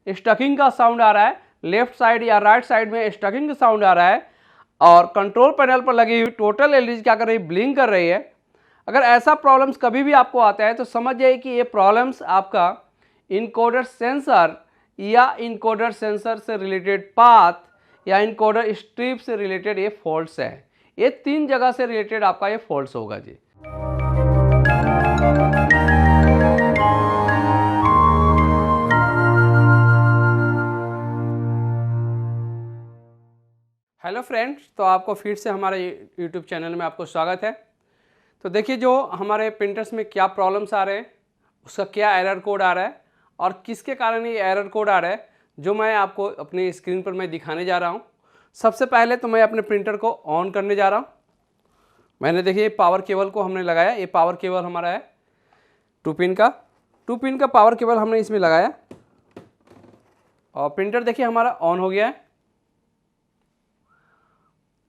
स्टकिंग का साउंड आ रहा है, लेफ्ट साइड या राइट साइड में स्टकिंग का साउंड आ रहा है, और कंट्रोल पैनल पर लगी हुई टोटल एलईडी क्या कर रही है, ब्लिंक कर रही है। अगर ऐसा प्रॉब्लम्स कभी भी आपको आता है तो समझ जाइए कि ये प्रॉब्लम्स आपका इनकोडर सेंसर या इनकोडर सेंसर से रिलेटेड पाथ या इनकोडर स्ट्रिप से रिलेटेड ये फॉल्ट्स है। ये 3 जगह से रिलेटेड आपका ये फॉल्ट्स होगा जी। हेलो फ्रेंड्स, तो आपको फिर से हमारे यूट्यूब चैनल में आपको स्वागत है। तो देखिए, जो हमारे प्रिंटर्स में क्या प्रॉब्लम्स आ रहे हैं, उसका क्या एरर कोड आ रहा है और किसके कारण ये एरर कोड आ रहा है, जो मैं आपको अपनी स्क्रीन पर मैं दिखाने जा रहा हूँ। सबसे पहले तो मैं अपने प्रिंटर को ऑन करने जा रहा हूँ। मैंने देखिए पावर केबल को हमने लगाया, ये पावर केबल हमारा है 2 पिन का पावर केबल हमने इसमें लगाया और प्रिंटर देखिए हमारा ऑन हो गया है।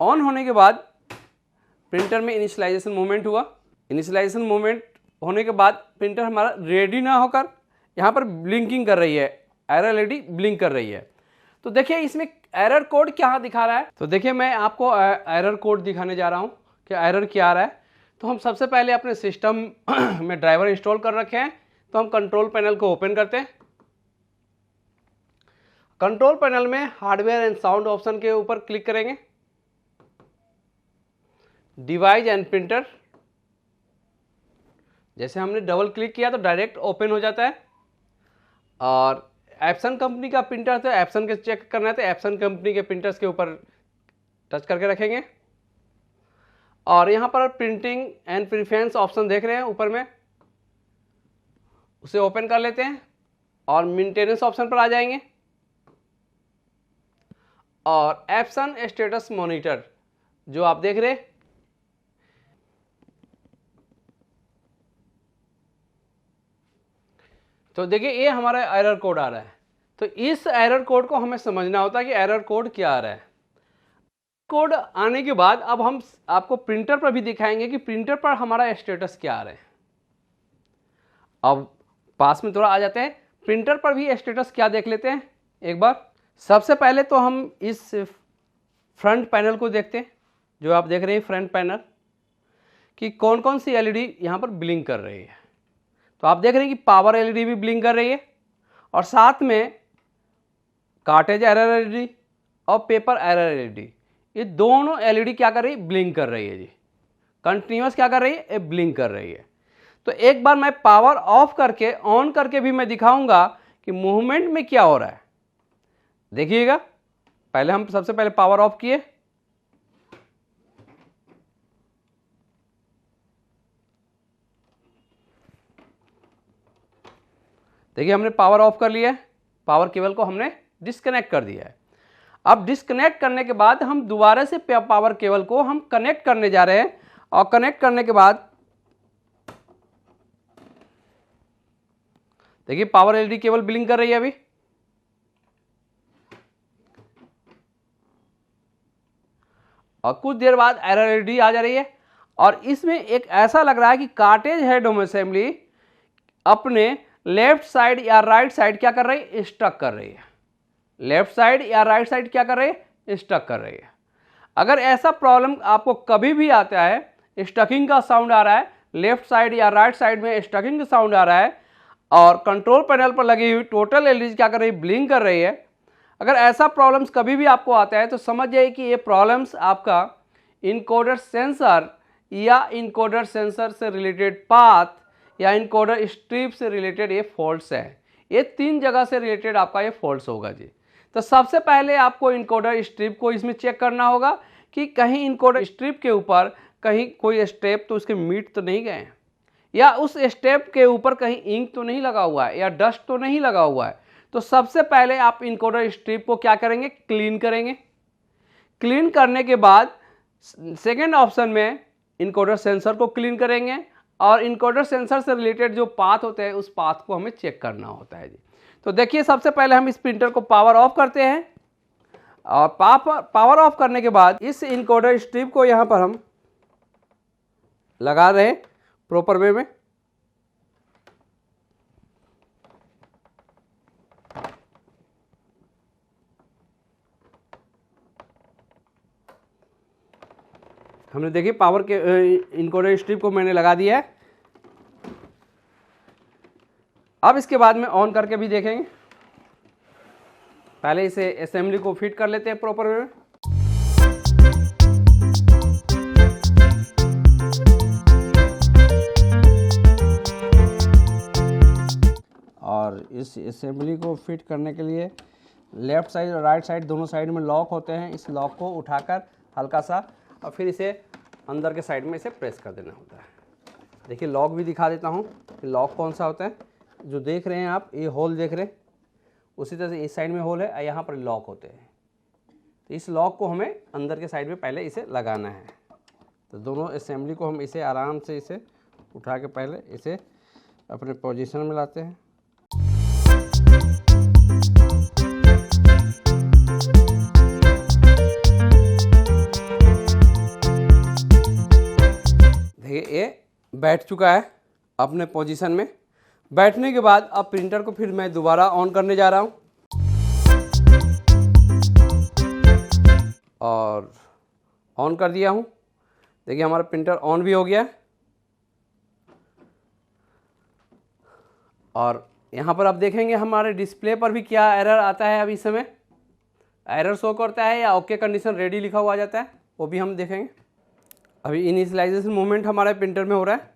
ऑन होने के बाद प्रिंटर में इनिशियलाइजेशन मूवमेंट हुआ। इनिशियलाइजेशन मूवमेंट होने के बाद प्रिंटर हमारा रेडी ना होकर यहाँ पर ब्लिंकिंग कर रही है, एरर एलईडी ब्लिंक कर रही है। तो देखिए इसमें एरर कोड क्या दिखा रहा है। तो देखिए मैं आपको एरर कोड दिखाने जा रहा हूँ कि एरर क्या आ रहा है। तो हम सबसे पहले अपने सिस्टम में ड्राइवर इंस्टॉल कर रखे हैं, तो हम कंट्रोल पैनल को ओपन करते हैं। कंट्रोल पैनल में हार्डवेयर एंड साउंड ऑप्शन के ऊपर क्लिक करेंगे। डिवाइस एंड प्रिंटर, जैसे हमने डबल क्लिक किया तो डायरेक्ट ओपन हो जाता है। और एप्सन कंपनी का प्रिंटर, तो एप्सन के चेक करना है तो एप्सन कंपनी के प्रिंटर्स के ऊपर टच करके रखेंगे। और यहाँ पर प्रिंटिंग एंड प्रेफरेंस ऑप्शन देख रहे हैं ऊपर में, उसे ओपन कर लेते हैं और मेंटेनेंस ऑप्शन पर आ जाएंगे। और एप्सन स्टेटस मॉनिटर जो आप देख रहे हैं, तो देखिए ये हमारा एरर कोड आ रहा है। तो इस एरर कोड को हमें समझना होता है कि एरर कोड क्या आ रहा है। कोड आने के बाद अब हम आपको प्रिंटर पर भी दिखाएंगे कि प्रिंटर पर हमारा स्टेटस क्या आ रहा है। अब पास में थोड़ा आ जाते हैं, प्रिंटर पर भी स्टेटस क्या देख लेते हैं एक बार। सबसे पहले तो हम इस फ्रंट पैनल को देखते हैं, जो आप देख रहे हैं फ्रंट पैनल, कि कौन कौन सी एलईडी यहाँ पर ब्लिंक कर रही है। तो आप देख रहे हैं कि पावर एलईडी भी ब्लिंक कर रही है और साथ में कार्टेज एरर एलईडी और पेपर एरर एलईडी, ये दोनों एलईडी क्या कर रही है, ब्लिंक कर रही है जी। कंटिन्यूअस क्या कर रही है, ये ब्लिंक कर रही है। तो एक बार मैं पावर ऑफ करके ऑन करके भी मैं दिखाऊंगा कि मूवमेंट में क्या हो रहा है। देखिएगा, पहले हम सबसे पहले पावर ऑफ किए, देखिए हमने पावर ऑफ कर लिया है, पावर केबल को हमने डिस्कनेक्ट कर दिया है। अब डिस्कनेक्ट करने के बाद हम दोबारा से पावर केबल को हम कनेक्ट करने जा रहे हैं और कनेक्ट करने के बाद देखिए पावर एलईडी केबल ब्लिंक कर रही है अभी। और कुछ देर बाद एरर एलईडी आ जा रही है और इसमें एक ऐसा लग रहा है कि कार्टेज हेड होम असेंबली अपने लेफ्ट साइड या राइट साइड क्या कर रही है, स्टक कर रही है। लेफ्ट साइड या राइट साइड क्या कर रही है, स्टक कर रही है। अगर ऐसा प्रॉब्लम आपको कभी भी आता है, स्टकिंग का साउंड आ रहा है, लेफ्ट साइड या राइट साइड में स्टकिंग का साउंड आ रहा है और कंट्रोल पैनल पर लगी हुई टोटल एलईडी क्या कर रही है, ब्लिंक कर रही है। अगर ऐसा प्रॉब्लम्स कभी भी आपको आता है तो समझ जाइए कि ये प्रॉब्लम्स आपका इनकोडर सेंसर या इनकोडर सेंसर से रिलेटेड पाथ या इनकोडर स्ट्रिप से रिलेटेड ये फॉल्ट्स है। ये 3 जगह से रिलेटेड आपका ये फॉल्ट्स होगा जी। तो सबसे पहले आपको इनकोडर स्ट्रिप को इसमें चेक करना होगा कि कहीं इनकोडर स्ट्रिप के ऊपर कहीं कोई स्टेप तो उसके मीट तो नहीं गए हैं, या उस स्टेप के ऊपर कहीं इंक तो नहीं लगा हुआ है, या डस्ट तो नहीं लगा हुआ है। तो सबसे पहले आप इनकोडर स्ट्रिप को क्या करेंगे, क्लीन करेंगे। क्लीन करने के बाद सेकेंड ऑप्शन में इनकोडर सेंसर को क्लीन करेंगे और इनकोडर सेंसर से रिलेटेड जो पाथ होते हैं उस पाथ को हमें चेक करना होता है जी। तो देखिए सबसे पहले हम इस प्रिंटर को पावर ऑफ करते हैं और पावर ऑफ करने के बाद इस इनकोडर स्ट्रिप को यहाँ पर हम लगा रहे हैं प्रॉपर वे में। हमने देखिए पावर के इनकोडर स्ट्रिप को मैंने लगा दिया है। अब इसके बाद में ऑन करके भी देखेंगे। पहले इसे असेंबली को फिट कर लेते हैं प्रॉपर वे में। और इस असेंबली को फिट करने के लिए लेफ़्ट साइड और राइट साइड दोनों साइड में लॉक होते हैं। इस लॉक को उठाकर हल्का सा और फिर इसे अंदर के साइड में इसे प्रेस कर देना होता है। देखिए लॉक भी दिखा देता हूँ कि लॉक कौन सा होता है। जो देख रहे हैं आप, ये होल देख रहे हैं, उसी तरह से इस साइड में होल है, यहाँ पर लॉक होते हैं। तो इस लॉक को हमें अंदर के साइड में पहले इसे लगाना है। तो दोनों असेंबली को हम इसे आराम से इसे उठा के पहले इसे अपने पोजीशन में लाते हैं। देखिए ये बैठ चुका है अपने पोजीशन में। बैठने के बाद अब प्रिंटर को फिर मैं दोबारा ऑन करने जा रहा हूँ और ऑन कर दिया हूँ। देखिए हमारा प्रिंटर ऑन भी हो गया है। और यहाँ पर आप देखेंगे हमारे डिस्प्ले पर भी क्या एरर आता है। अभी समय एरर शो करता है या ओके कंडीशन रेडी लिखा हुआ आ जाता है, वो भी हम देखेंगे। अभी इनिशियलाइजेशन मूवमेंट हमारे प्रिंटर में हो रहा है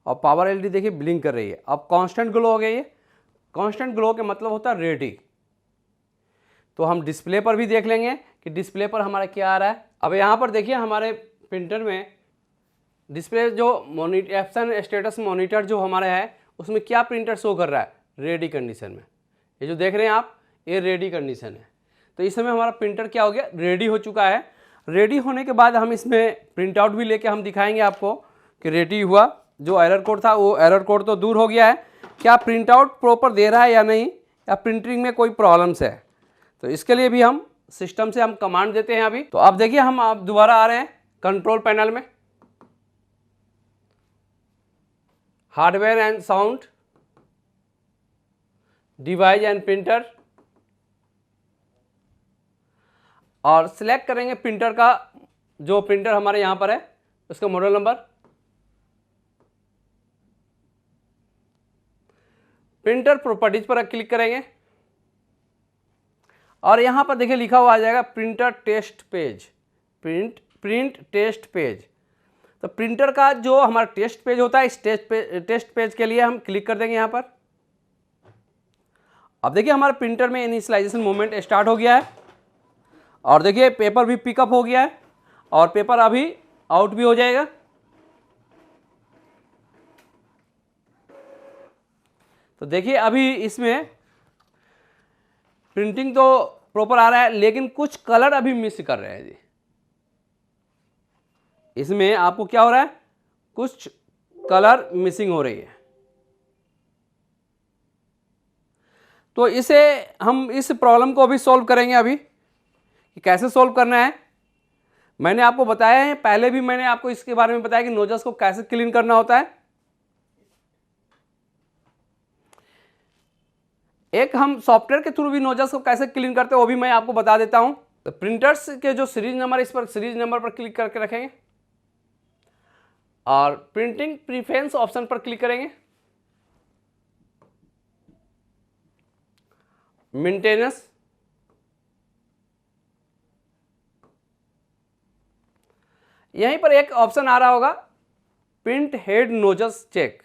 और पावर एलईडी देखिए ब्लिंक कर रही है। अब कांस्टेंट ग्लो हो गई है। कांस्टेंट ग्लो के मतलब होता है रेडी। तो हम डिस्प्ले पर भी देख लेंगे कि डिस्प्ले पर हमारा क्या आ रहा है। अब यहाँ पर देखिए हमारे प्रिंटर में डिस्प्ले जो एप्सन स्टेटस मॉनिटर जो हमारा है उसमें क्या प्रिंटर शो कर रहा है, रेडी कंडीशन में। ये जो देख रहे हैं आप, ये रेडी कंडीशन है। तो इस समय हमारा प्रिंटर क्या हो गया, रेडी हो चुका है। रेडी होने के बाद हम इसमें प्रिंट आउट भी लेके हम दिखाएंगे आपको कि रेडी हुआ। जो एरर कोड था वो एरर कोड तो दूर हो गया है। क्या प्रिंट आउट प्रॉपर दे रहा है या नहीं, या प्रिंटिंग में कोई प्रॉब्लम्स है। तो इसके लिए भी हम सिस्टम से हम कमांड देते हैं अभी। तो अब देखिए हम आप दोबारा आ रहे हैं कंट्रोल पैनल में, hardware and sound, device and printer, और सिलेक्ट करेंगे प्रिंटर का, जो प्रिंटर हमारे यहाँ पर है उसका मॉडल नंबर। प्रिंटर प्रॉपर्टीज पर क्लिक करेंगे और यहाँ पर देखिए लिखा हुआ आ जाएगा printer test page, print test page. तो प्रिंटर का जो हमारा टेस्ट पेज होता है, इस टेस्ट पेज के लिए हम क्लिक कर देंगे यहाँ पर। अब देखिए हमारे प्रिंटर में इनिशियलाइजेशन मूवमेंट स्टार्ट हो गया है और देखिए पेपर भी पिकअप हो गया है और पेपर अभी आउट भी हो जाएगा। तो देखिए अभी इसमें प्रिंटिंग तो प्रॉपर आ रहा है, लेकिन कुछ कलर अभी मिस कर रहे हैं जी। इसमें आपको क्या हो रहा है, कुछ कलर मिसिंग हो रही है। तो इसे हम इस प्रॉब्लम को अभी सॉल्व करेंगे। अभी कि कैसे सॉल्व करना है मैंने आपको बताया है, पहले भी मैंने आपको इसके बारे में बताया कि नोजल्स को कैसे क्लीन करना होता है। एक हम सॉफ्टवेयर के थ्रू भी नोजल्स को कैसे क्लीन करते हैं वो भी मैं आपको बता देता हूं। तो प्रिंटर्स के जो सीरीज नंबर, इस पर सीरीज नंबर पर क्लिक करके रखेंगे और प्रिंटिंग प्रीफरेंस ऑप्शन पर क्लिक करेंगे। मेंटेनेंस, यहीं पर एक ऑप्शन आ रहा होगा प्रिंट हेड नोजल्स चेक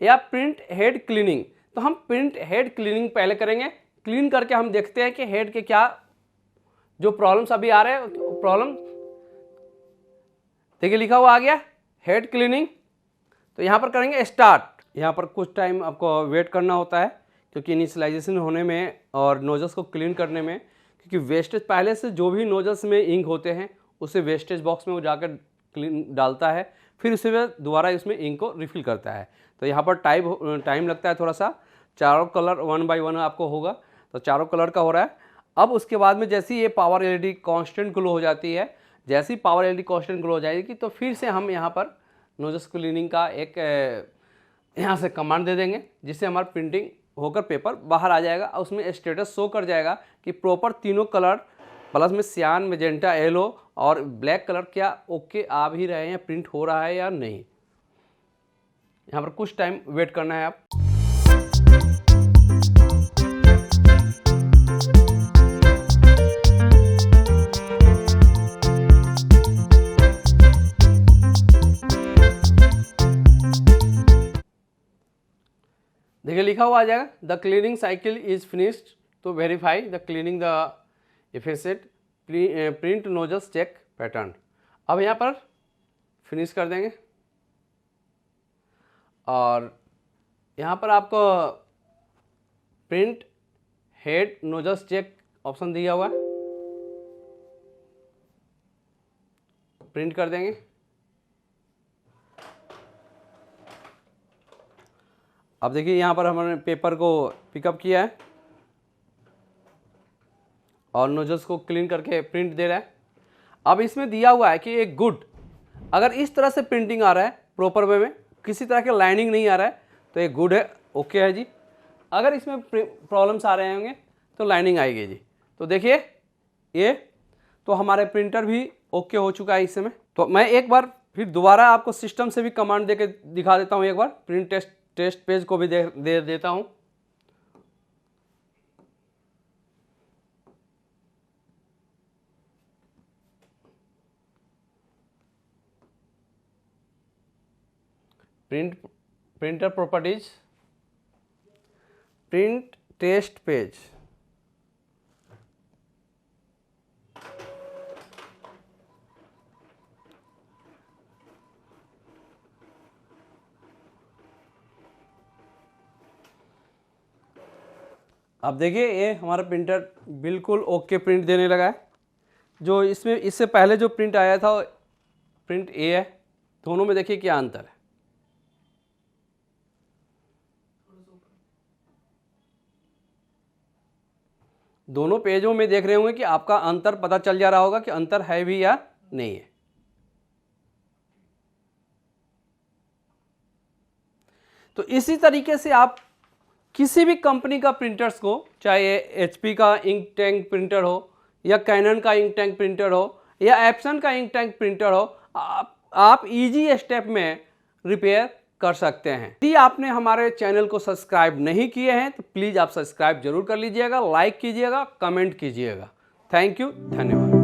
या प्रिंट हेड क्लीनिंग। तो हम प्रिंट हेड क्लीनिंग पहले करेंगे। क्लीन करके हम देखते हैं कि हेड के क्या जो प्रॉब्लम्स अभी आ रहे हैं, प्रॉब्लम देखिए लिखा हुआ आ गया हेड क्लीनिंग। तो यहाँ पर करेंगे स्टार्ट। यहाँ पर कुछ टाइम आपको वेट करना होता है क्योंकि इनिशियलाइजेशन होने में और नोजल्स को क्लीन करने में, क्योंकि वेस्टेज पहले से जो भी नोजल्स में इंक होते हैं उसे वेस्टेज बॉक्स में वो जाकर क्लीन डालता है, फिर उसे दोबारा इसमें इंक को रिफिल करता है। तो यहाँ पर टाइम लगता है थोड़ा सा। चारों कलर 1 बाय 1 आपको होगा, तो चारों कलर का हो रहा है। अब उसके बाद में जैसे ही ये पावर एलईडी कांस्टेंट ग्लो हो जाती है, जैसे ही पावर एलईडी कांस्टेंट ग्लो हो जाएगी तो फिर से हम यहाँ पर नोजल्स क्लीनिंग का एक यहाँ से कमांड दे देंगे, जिससे हमारा प्रिंटिंग होकर पेपर बाहर आ जाएगा और उसमें स्टेटस शो कर जाएगा कि प्रॉपर तीनों कलर प्लस में सियान, मैजेंटा, येलो और ब्लैक कलर क्या ओके आ भी रहे हैं, प्रिंट हो रहा है या नहीं। यहाँ पर कुछ टाइम वेट करना है आप। देखिए लिखा हुआ आ जाएगा the cleaning cycle is finished, to verify the cleaning the effect print nozzles check pattern. अब यहाँ पर फिनिश कर देंगे और यहाँ पर आपको print head nozzles check option दिया हुआ है, प्रिंट कर देंगे। अब देखिए यहाँ पर हमने पेपर को पिकअप किया है और नोजल्स को क्लीन करके प्रिंट दे रहा है। अब इसमें दिया हुआ है कि एक गुड, अगर इस तरह से प्रिंटिंग आ रहा है प्रॉपर वे में, किसी तरह के लाइनिंग नहीं आ रहा है, तो ये गुड है, ओके है जी। अगर इसमें प्रॉब्लम्स आ रहे होंगे तो लाइनिंग आएगी जी। तो देखिए ये तो हमारे प्रिंटर भी ओके हो चुका है इस समय। तो मैं एक बार फिर दोबारा आपको सिस्टम से भी कमांड देके दिखा देता हूँ, एक बार प्रिंट टेस्ट पेज को भी दे देता हूँ। Printer properties, print test page. अब देखिए ये हमारा प्रिंटर बिल्कुल ओके प्रिंट देने लगा है। जो इसमें इससे पहले जो प्रिंट आया था प्रिंट ए है, दोनों में देखिए क्या अंतर है। दोनों पेजों में देख रहे होंगे कि आपका अंतर पता चल जा रहा होगा कि अंतर है भी या नहीं है। तो इसी तरीके से आप किसी भी कंपनी का प्रिंटर्स को, चाहे एचपी का इंक टैंक प्रिंटर हो या कैनन का इंक टैंक प्रिंटर हो या एप्सन का इंक टैंक प्रिंटर हो, आप इजी स्टेप में रिपेयर कर सकते हैं। यदि आपने हमारे चैनल को सब्सक्राइब नहीं किए हैं तो प्लीज़ आप सब्सक्राइब जरूर कर लीजिएगा, लाइक कीजिएगा, कमेंट कीजिएगा। थैंक यू, धन्यवाद।